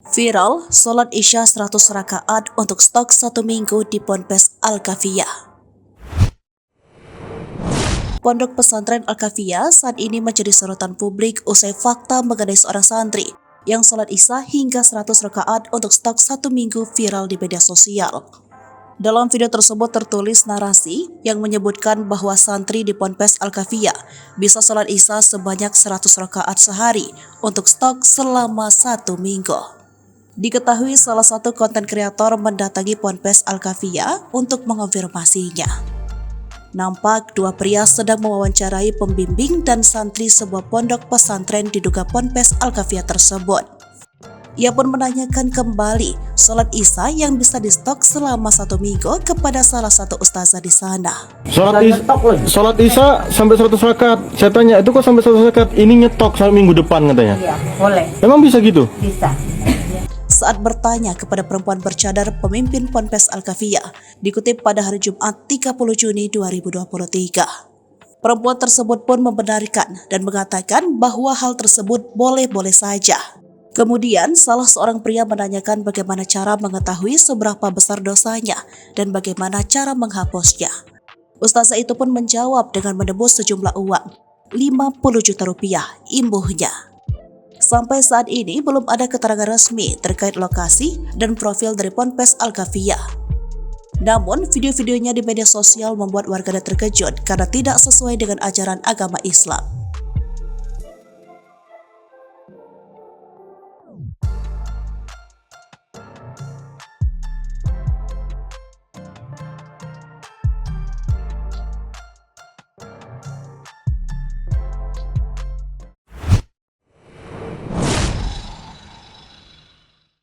Viral, sholat Isya 100 rakaat untuk stok 1 minggu di Ponpes Al-Kafiyah. Pondok pesantren Al-Kafiyah saat ini menjadi sorotan publik usai fakta mengenai seorang santri yang sholat Isya hingga 100 rakaat untuk stok 1 minggu viral di media sosial. Dalam video tersebut tertulis narasi yang menyebutkan bahwa santri di Ponpes Al-Kafiyah bisa sholat Isya sebanyak 100 rakaat sehari untuk stok selama 1 minggu. Diketahui salah satu konten kreator mendatangi Ponpes Al-Kafiyah untuk mengonfirmasinya. Nampak dua pria sedang mewawancarai pembimbing dan santri sebuah pondok pesantren diduga Ponpes Al-Kafiyah tersebut. Ia pun menanyakan kembali sholat Isya yang bisa di stok selama 1 minggu kepada salah satu ustazah di sana. Sholat Isya sampai 100 rakaat. Saya tanya, itu kok sampai 100 rakaat? Ini nyetok sampai minggu depan katanya. Iya, boleh. Emang bisa gitu? Bisa. Saat bertanya kepada perempuan bercadar pemimpin Ponpes Al-Kafiyah, dikutip pada hari Jumat 30 Juni 2023. Perempuan tersebut pun membenarkan dan mengatakan bahwa hal tersebut boleh-boleh saja. Kemudian salah seorang pria menanyakan bagaimana cara mengetahui seberapa besar dosanya dan bagaimana cara menghapusnya. Ustazah itu pun menjawab dengan menebus sejumlah uang, 50 juta rupiah imbuhnya. Sampai saat ini belum ada keterangan resmi terkait lokasi dan profil dari Ponpes Al-Kafiyah. Namun video-videonya di media sosial membuat warganet terkejut karena tidak sesuai dengan ajaran agama Islam.